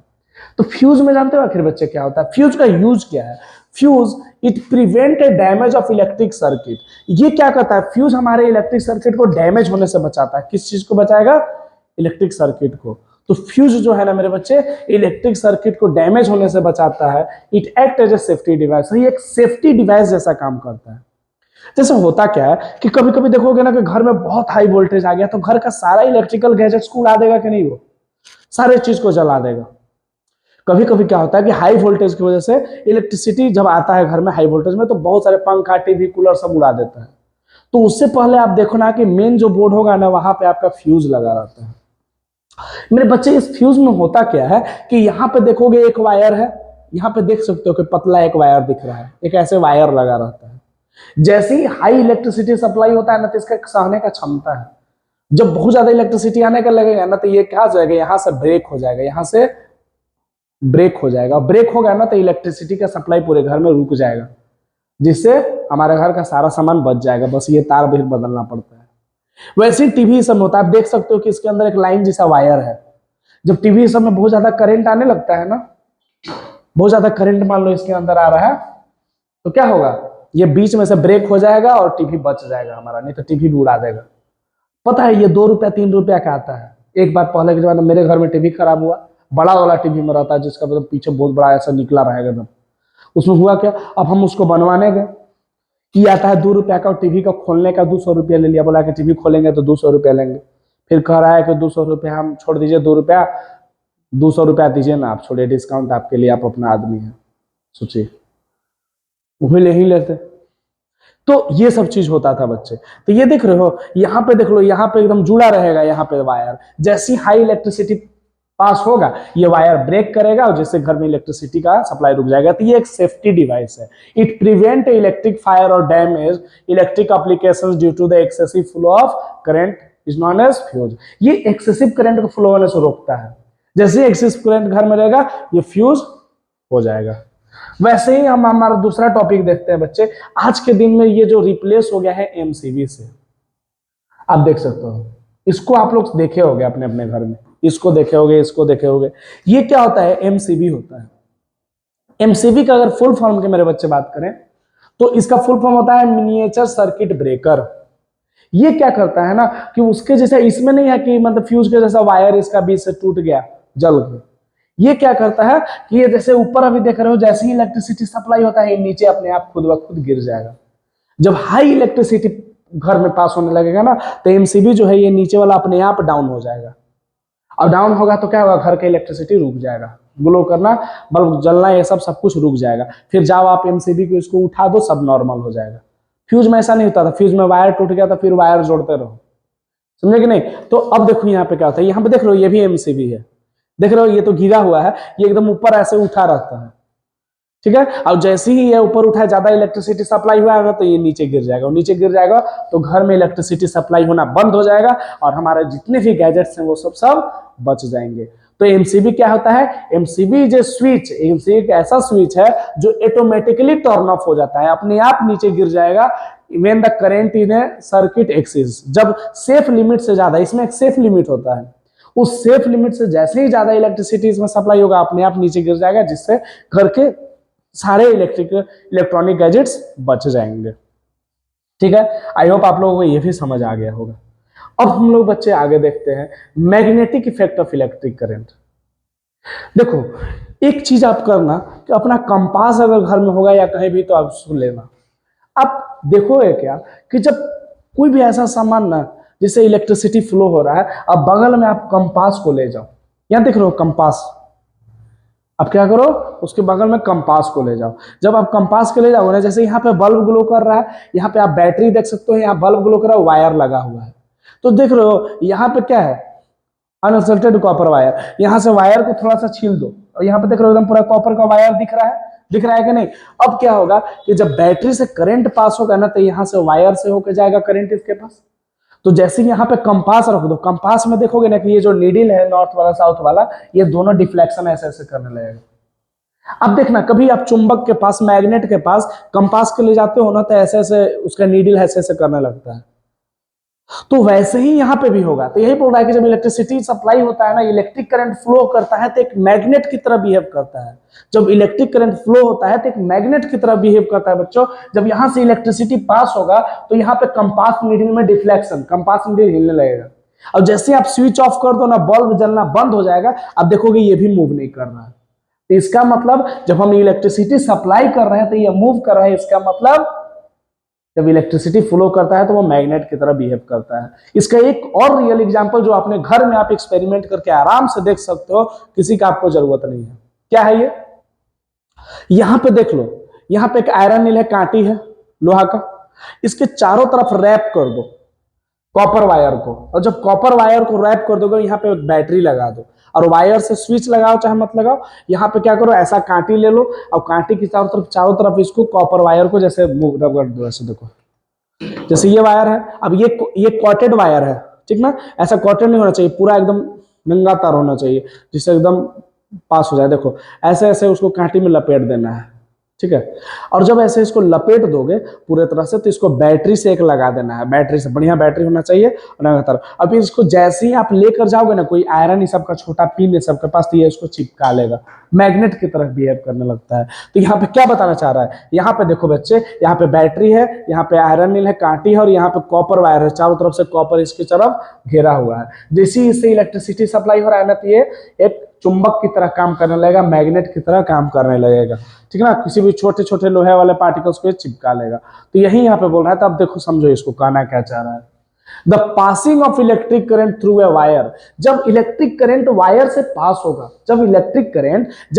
तो फ्यूज में जानते हो आखिर बच्चे क्या होता है? फ्यूज का यूज क्या है? Fuse it prevent A damage of electric circuit. ये क्या करता है? फ्यूज हमारे इलेक्ट्रिक सर्किट को डैमेज होने से बचाता है। किस चीज को बचाएगा? इलेक्ट्रिक सर्किट को। तो फ्यूज जो है ना मेरे बच्चे, इलेक्ट्रिक सर्किट को डैमेज होने से बचाता है। It act as a safety device. ये एक सेफ्टी डिवाइस जैसा काम करता है। जैसे होता क्या है कि कभी कभी देखोगे ना कि घर में बहुत हाई वोल्टेज आ गया तो घर का सारा इलेक्ट्रिकल गैजेट्स को उड़ा देगा कि नहीं? वो सारे चीज को जला देगा। कभी कभी क्या होता है कि हाई वोल्टेज की वजह से इलेक्ट्रिसिटी जब आता है घर में हाई वोल्टेज में, तो बहुत सारे पंखा, टीवी, कूलर सब उड़ा देता है। तो उससे पहले आप देखो ना कि मेन जो बोर्ड होगा ना, वहां पे आपका फ्यूज लगा रहता है। मेरे बच्चे, इस फ्यूज में होता क्या है कि यहाँ पे देखोगे एक वायर है, यहाँ पे देख सकते हो कि पतला एक वायर दिख रहा है, एक ऐसे वायर लगा रहता है। जैसे ही हाई इलेक्ट्रिसिटी सप्लाई होता है ना, तो इसका सहने का क्षमता है। जब बहुत ज्यादा इलेक्ट्रिसिटी आने का लगेगा ना, तो ये क्या हो जाएगा, यहाँ से ब्रेक हो जाएगा, यहाँ से ब्रेक हो जाएगा। ब्रेक होगा ना तो इलेक्ट्रिसिटी का सप्लाई पूरे घर में रुक जाएगा, जिससे हमारे घर का सारा सामान बच जाएगा। बस ये तार भी बदलना पड़ता है। वैसे ही टीवी सब में होता है। आप देख सकते हो कि इसके अंदर एक लाइन जैसा वायर है। जब टीवी सब में बहुत ज्यादा करंट आने लगता है ना, बहुत ज्यादा करंट मान लो इसके अंदर आ रहा है, तो क्या होगा, ये बीच में से ब्रेक हो जाएगा और टीवी बच जाएगा हमारा, नहीं तो टीवी भी उड़ा देगा। पता है ये 2 रुपया 3 रुपया का आता है। एक बार पहले के जमाने में मेरे घर में टीवी खराब हुआ, बड़ा वाला टीवी में रहता है जिसका मतलब पीछे बहुत बड़ा ऐसा निकला रहेगा एकदम। उसमें हुआ क्या, अब हम उसको बनवाने गए, कि आता है 2 रुपया का, और टीवी का खोलने का 200 रुपया ले लिया। बोला कि टीवी खोलेंगे तो 200 रुपया लेंगे। फिर कह रहा है कि 200 रुपया हम छोड़ दीजिए, 2 रुपया 200 रुपया दीजिए ना आप, छोड़िए डिस्काउंट आपके लिए, आप अपना आदमी है, सोचिए वो ले ही लेते। तो ये सब चीज होता था बच्चे। तो ये देख रहे हो, यहाँ पे देख लो, यहाँ पे एकदम जुड़ा रहेगा, यहाँ पे वायर। जैसी हाई इलेक्ट्रिसिटी पास होगा, ये वायर ब्रेक करेगा और जिससे घर में इलेक्ट्रिसिटी का सप्लाई रुक जाएगा। तो ये एक सेफ्टी डिवाइस है। इट प्रिवेंट इलेक्ट्रिक फायर और damage electric applications due to the excessive flow of current is known as fuse. ये एक्सेसिव करंट को फ्लो होने से रोकता है। जैसे एक्सेसिव करंट घर में रहेगा, ये फ्यूज हो जाएगा। वैसे ही हम हमारा दूसरा टॉपिक देखते हैं बच्चे। आज के दिन में ये जो रिप्लेस हो गया है एमसीबी से, आप देख सकते हो, इसको आप लोग देखे होंगे अपने अपने घर में, इसको देखे होंगे, इसको देखे होंगे। ये क्या होता है? एमसीबी होता है। एमसीबी का अगर फुल फॉर्म के मेरे बच्चे बात करें तो इसका फुल फॉर्म होता है मिनिएचर सर्किट ब्रेकर। ये क्या करता है ना कि उसके जैसा, इसमें नहीं है कि मतलब फ्यूज के जैसा वायर इसका बीच से टूट गया, जल गया। ये क्या करता है कि ये जैसे ऊपर अभी देख रहे हो, जैसे ही इलेक्ट्रिसिटी सप्लाई होता है, ये नीचे अपने आप खुद ब खुद गिर जाएगा। जब हाई इलेक्ट्रिसिटी घर में पास होने लगेगा ना, तो एमसीबी जो है ये नीचे वाला अपने आप डाउन हो जाएगा। और डाउन होगा तो क्या होगा, घर का इलेक्ट्रिसिटी रुक जाएगा, ग्लो करना, बल्ब जलना, ये सब कुछ रुक जाएगा। फिर जाओ आप एमसीबी को इसको उठा दो, सब नॉर्मल हो जाएगा। फ्यूज में ऐसा नहीं होता था। फ्यूज में वायर टूट गया तो फिर वायर जोड़ते रहो, समझे कि नहीं? तो अब देखो यहाँ पे क्या होता है, यहाँ पे देख रहे हो, ये भी एमसीबी है, देख रहे हो, ये तो गिरा हुआ है, ये एकदम ऊपर ऐसे उठा रहता है, ठीक है। और जैसे ही ये ऊपर उठा, ज्यादा इलेक्ट्रिसिटी सप्लाई हुआ है तो ये नीचे गिर जाएगा, और नीचे गिर जाएगा तो घर में इलेक्ट्रिसिटी सप्लाई होना बंद हो जाएगा और हमारे जितने भी गैजेट्स हैं वो सब बच जाएंगे। तो एमसीबी क्या होता है? एमसीबी जो स्विच, एमसीबी एक ऐसा स्विच है जो ऑटोमेटिकली टर्न ऑफ हो जाता है, अपने आप नीचे गिर जाएगा when the current in A circuit exceeds. जब सेफ लिमिट से ज्यादा, इसमें एक सेफ लिमिट होता है, उस सेफ लिमिट से जैसे ही ज्यादा इलेक्ट्रिसिटी इसमें सप्लाई होगा अपने आप नीचे गिर जाएगा, जिससे घर के सारे इलेक्ट्रॉनिक गैजेट्स बच जाएंगे। ठीक है, आई होप आप लोगों को ये भी समझ आ गया होगा। अब हम लोग बच्चे आगे देखते हैं magnetic effect of electric current. देखो एक चीज आप करना कि अपना कंपास अगर घर में होगा या कहीं भी तो आप सुन लेना। आप देखोगे क्या कि जब कोई भी ऐसा सामान ना जिससे इलेक्ट्रिसिटी फ्लो हो रहा है, अब बगल में आप कंपास को ले जाओ। यहां देख रहे हो कंपास, अब क्या करो उसके बगल में कंपास को ले जाओ। जब आप कंपास के ले जाओगे ना, जैसे यहाँ पे बल्ब ग्लो कर रहा है, यहाँ पे आप बैटरी देख सकते हो, यहाँ बल्ब ग्लो कर रहा है, वायर लगा हुआ है। तो देख रहे हो यहाँ पे क्या है, अनसल्टेड कॉपर वायर। यहाँ से वायर को थोड़ा सा छील दो और यहाँ पे देख रहे हो एकदम पूरा कॉपर का वायर दिख रहा है, दिख रहा है कि नहीं। अब क्या होगा कि जब बैटरी से करंट पास होगा ना, तो यहाँ से वायर से होकर जाएगा करंट इसके पास। तो जैसे यहाँ पे कंपास रख दो, कंपास में देखोगे ना कि ये जो नीडल है नॉर्थ वाला साउथ वाला, ये दोनों डिफ्लेक्शन ऐसे ऐसे करने लगेगा। अब देखना कभी आप चुंबक के पास, मैग्नेट के पास कंपास के ले जाते हो ना, तो ऐसे ऐसे उसका नीडल ऐसे ऐसे करने लगता है। तो वैसे ही यहां पे भी होगा। तो यही बोल रहा है कि जब इलेक्ट्रिसिटी सप्लाई होता है ना, इलेक्ट्रिक करंट फ्लो करता है तो एक मैग्नेट की तरह बिहेव करता है। जब इलेक्ट्रिक करंट फ्लो होता है तो एक मैग्नेट की तरह बिहेव करता है बच्चों। जब यहां से इलेक्ट्रिसिटी पास होगा तो यहाँ पे कंपास नीडल में डिफ्लेक्शन, कंपास नीडल हिलने लगेगा। और जैसे आप स्विच ऑफ कर दो ना, बल्ब जलना बंद हो जाएगा। अब देखोगे ये भी मूव नहीं कर रहा है। तो इसका मतलब जब हम इलेक्ट्रिसिटी सप्लाई कर रहे हैं तो ये मूव कर रहा है। इसका मतलब जब इलेक्ट्रिसिटी फ्लो करता है तो वो मैग्नेट की तरह बिहेव करता है। इसका एक और रियल एग्जांपल जो अपने घर में आप एक्सपेरिमेंट करके आराम से देख सकते हो, किसी का आपको जरूरत नहीं है। क्या है ये, यहां पे देख लो, यहां पे एक आयरन नील है, कांटी है लोहा का, इसके चारों तरफ रैप कर दो कॉपर वायर को। और जब कॉपर वायर को रैप कर दोगे, यहाँ पे एक बैटरी लगा दो और वायर से स्विच लगाओ चाहे मत लगाओ। यहाँ पे क्या करो, ऐसा कांटी ले लो और कांटी की चारों तरफ इसको कॉपर वायर को जैसे रगड़ दो। ऐसे देखो जैसे ये वायर है, अब ये कॉटेड वायर है, ठीक ना। ऐसा कॉटेड नहीं होना चाहिए, पूरा एकदम नंगा तार होना चाहिए जिससे एकदम पास हो जाए। देखो ऐसे ऐसे उसको कांटी में लपेट देना है, ठीक है। और जब ऐसे इसको लपेट दोगे पूरे तरह से, तो इसको बैटरी से एक लगा देना है, बैटरी से, बढ़िया बैटरी होना चाहिए लगातार। अब इसको जैसे ही आप लेकर जाओगे ना, कोई आयरन इस सबका छोटा पिन है सबके पास, तो ये इसको चिपका लेगा, मैग्नेट की तरह बिहेव करने लगता है। तो यहाँ पे क्या बताना चाह रहा है, यहाँ पे देखो बच्चे, यहाँ पे बैटरी है, यहाँ पे आयरन नील है, कांटी है, और यहाँ पे कॉपर वायर है, चारों तरफ से कॉपर इसकी तरफ घेरा हुआ है। जैसे ही इससे इलेक्ट्रिसिटी सप्लाई हो रहा है ना, तो ये एक चुंबक की तरह काम करने लगेगा, मैग्नेट की तरह काम करने लगेगा, ठीक है ना। किसी भी छोटे छोटे लोहे वाले पार्टिकल्स को चिपका लेगा। तो यही यहाँ पे बोल रहा है। तो अब देखो समझो इसको कहना क्या चाह रहा है। The passing of electric current through a wire, जब इलेक्ट्रिक करंट वायर से पास होगा, जब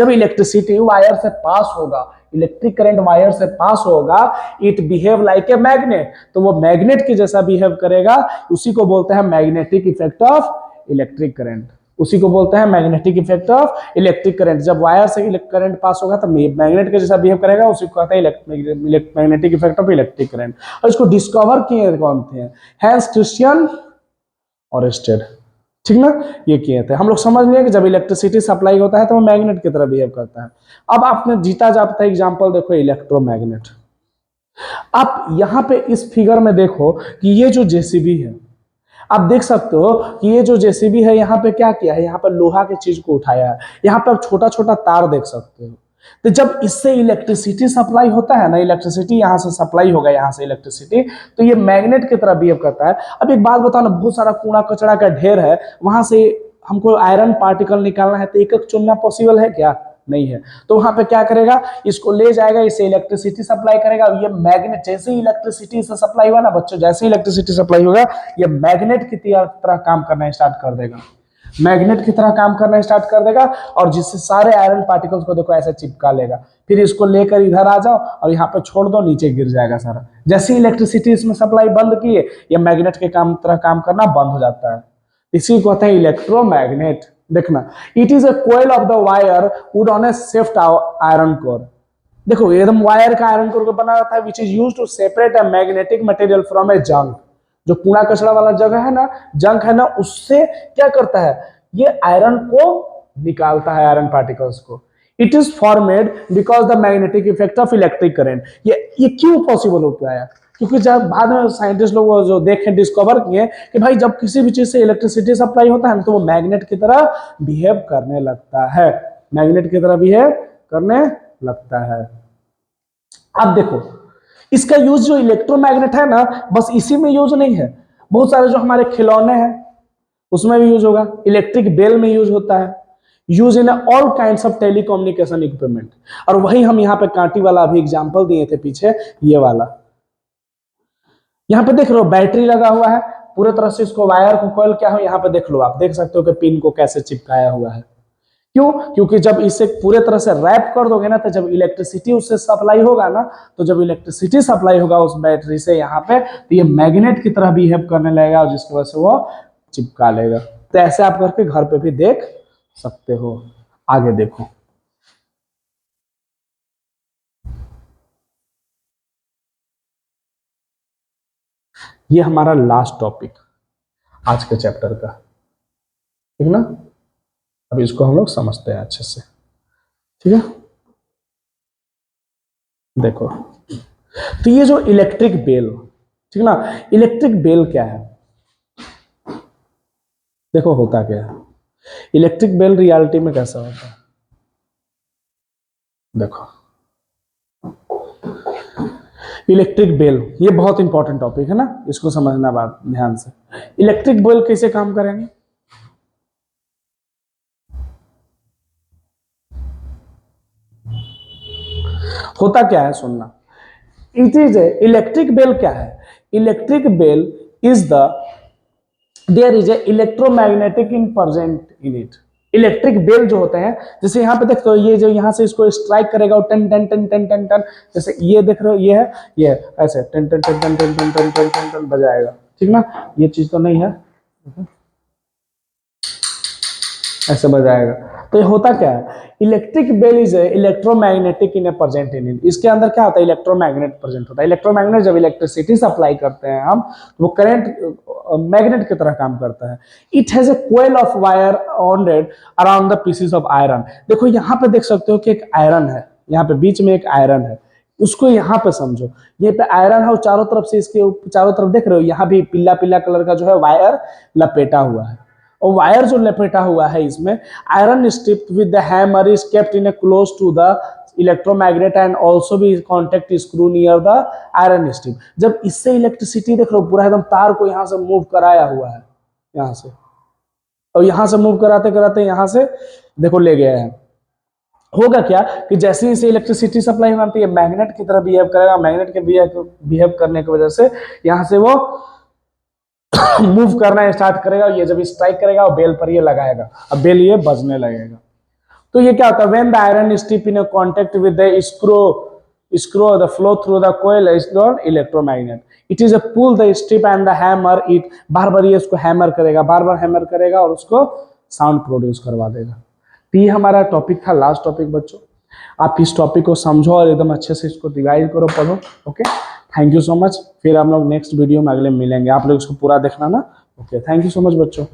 इलेक्ट्रिसिटी वायर से पास होगा, इलेक्ट्रिक करंट वायर से पास होगा, it behave like a magnet, तो वो मैग्नेट की जैसा बिहेव करेगा। उसी को बोलते हैं magnetic effect of electric current, उसी को बोलते हैं magnetic effect of electric current. जब वायर से करंट पास होगा तो मैग्नेट के जैसा बिहेव करेगा, उसी को कहते हैं magnetic effect of electric current. और इसको डिस्कवर किए कौन थे, हैंस क्रिश्चियन ऑरेस्टेड, ठीक ना, ये किए थे। हम लोग समझ लिए कि जब इलेक्ट्रिसिटी सप्लाई होता है तो वो मैग्नेट की तरह बिहेव करता है। अब आपने जीता जाता एग्जाम्पल देखो, इलेक्ट्रोमैग्नेट। आप यहाँ पे इस फिगर में देखो कि ये जो जेसीबी है, आप देख सकते हो कि ये जो जेसीबी है, यहाँ पे क्या किया है, यहाँ पे लोहा के चीज को उठाया है। यहाँ पे आप छोटा छोटा तार देख सकते हो। तो जब इससे इलेक्ट्रिसिटी सप्लाई होता है ना, इलेक्ट्रिसिटी यहाँ से सप्लाई होगा, यहाँ से इलेक्ट्रिसिटी, तो ये मैग्नेट की तरह बिहेव करता है। अब एक बात बताओ ना, बहुत सारा कूड़ा कचरा का ढेर है, वहां से हमको आयरन पार्टिकल निकालना है, तो एक एक चुनना पॉसिबल है क्या, नहीं है। तो वहां पे क्या करेगा, इसको ले जाएगा, इसे इलेक्ट्रिसिटी सप्लाई करेगा। ये मैग्नेट, जैसे ही इलेक्ट्रिसिटी से सप्लाई हुआ ना बच्चों, जैसे ही इलेक्ट्रिसिटी सप्लाई होगा, ये मैग्नेट की तरह काम करना स्टार्ट कर देगा, मैग्नेट की तरह काम करना स्टार्ट कर देगा। और जिससे सारे आयरन पार्टिकल्स को देखो ऐसे चिपका लेगा। फिर इसको लेकर इधर आ जाओ और यहाँ पे छोड़ दो, नीचे गिर जाएगा सारा। जैसे ही इलेक्ट्रिसिटी इसमें सप्लाई बंद किए, ये मैग्नेट के तरह काम करना बंद हो जाता है। इसी को कहते हैं इलेक्ट्रोमैग्नेट। देखना, it is a coil of the wire wound on a soft iron core. देखो एकदम वायर का आयरन कोर को बना रहता है, which is used to separate a magnetic material from a junk. जो कूड़ा कचरा वाला जगह है ना, जंक है ना, उससे क्या करता है, ये आयरन को निकालता है, आयरन पार्टिकल्स को। It is formed because the magnetic effect of electric current. ये क्यों पॉसिबल हो पाया, क्योंकि जब बाद में साइंटिस्ट लोग जो देखे डिस्कवर किए कि भाई जब किसी भी चीज से इलेक्ट्रिसिटी सप्लाई होता है तो वो मैग्नेट की तरह बिहेव करने लगता है, मैग्नेट की तरह बिहेव करने लगता है। अब देखो इसका यूज जो इलेक्ट्रोमैग्नेट है ना, बस इसी में यूज नहीं है, बहुत सारे जो हमारे खिलौने हैं उसमें भी यूज होगा, इलेक्ट्रिक बेल में यूज होता है, use in all kinds of telecommunication equipment. और वही हम यहाँ पे कांटी वाला अभी एग्जांपल दिए थे पीछे, ये वाला यहाँ पे देख रहे हो बैटरी लगा हुआ है, पूरे तरह से इसको वायर को कॉइल क्या हो यहाँ पे देख लो, आप देख सकते हो कि पिन को कैसे चिपकाया हुआ है। क्यों? क्योंकि जब इसे पूरे तरह से रैप कर दोगे ना, तो जब इलेक्ट्रिसिटी उससे सप्लाई होगा ना, तो जब इलेक्ट्रिसिटी सप्लाई होगा उस बैटरी से यहाँ पे, तो ये मैग्नेट की तरह बिहेव करने लगेगा और जिसकी वजह से वो चिपका लेगा। तो ऐसे आप करके घर पे भी देख सकते हो। आगे देखो, ये हमारा लास्ट टॉपिक आज के चैप्टर का, ठीक ना। अब इसको हम लोग समझते हैं अच्छे से, ठीक है। देखो तो ये जो इलेक्ट्रिक बेल, ठीक ना, इलेक्ट्रिक बेल क्या है, देखो होता क्या है इलेक्ट्रिक बेल रियलिटी में कैसा होता है। देखो इलेक्ट्रिक बेल ये बहुत इंपॉर्टेंट टॉपिक है ना, इसको समझना बात ध्यान से। इलेक्ट्रिक बेल कैसे काम करेंगे, होता क्या है सुनना। It is a electric bell क्या है, electric bell is the there is a electromagnetic in present in it. Electric bell जो होते हैं, जैसे यहाँ पे देखते हो ये जो यहाँ से इसको स्ट्राइक करेगा वो टन टन टन टन टन टन, जैसे ये देख रहे हो ये है, ये ऐसे टन टन टन टन टन टन टन टन टन टन बजाएगा, ठीक ना। ये चीज तो नहीं है, ऐसे बजाएगा। तो ये होता क्या है, electric bell is electromagnetic in a present in it. इसके अंदर क्या होता है, इलेक्ट्रोमैग्नेट प्रेजेंट होता है। इलेक्ट्रोमैग्नेट जब इलेक्ट्रिसिटी सप्लाई करते हैं हम, तो वो करंट मैग्नेट की तरह काम करता है। It has a coil of wire wound around the pieces of iron. देखो यहाँ पे देख सकते हो कि एक आयरन है, यहाँ पे बीच में एक आयरन है, उसको यहाँ पे समझो, ये पे आयरन है और चारों तरफ से इसके चारों तरफ देख रहे हो यहाँ भी पीला पीला कलर का जो है वायर लपेटा हुआ है। और वायर जो लपेटा हुआ है इसमें iron strip with the hammer is kept in a close to the electromagnet and also भी contact screw near the iron strip. जब इससे इलेक्ट्रिसिटी देख रहे हो पूरा एकदम तार को यहाँ से मूव कराया हुआ है, यहाँ से, और यहाँ से मूव कराते कराते यहाँ से देखो ले गया है। होगा क्या कि जैसे ही इसे इलेक्ट्रिसिटी सप्लाई होगा तो ये मैग्नेट की तरह बिहेव करेगा, मैग्नेट के बिहेव करने की वजह से यहाँ से वो मूव करना स्टार्ट करेगा। ये जब स्ट्राइक करेगा और बेल पर ये लगाएगा, अब बेल ये बजने लगेगा। तो ये क्या होता है, when the iron strip in contact with the screw the flow through the coil is called electromagnet. It is a pull the strip and the hammer it, बार बार ये उसको हैमर करेगा, बार बार हैमर करेगा और उसको साउंड प्रोड्यूस करवा देगा। तो ये हमारा टॉपिक था, लास्ट टॉपिक बच्चों। आप इस टॉपिक को समझो और एकदम अच्छे से इसको डिवाइड करो, पढ़ो। Okay, thank you so much. फिर हम लोग नेक्स्ट वीडियो में अगले मिलेंगे, आप लोग इसको पूरा देखना ना। Okay, thank you so much बच्चों।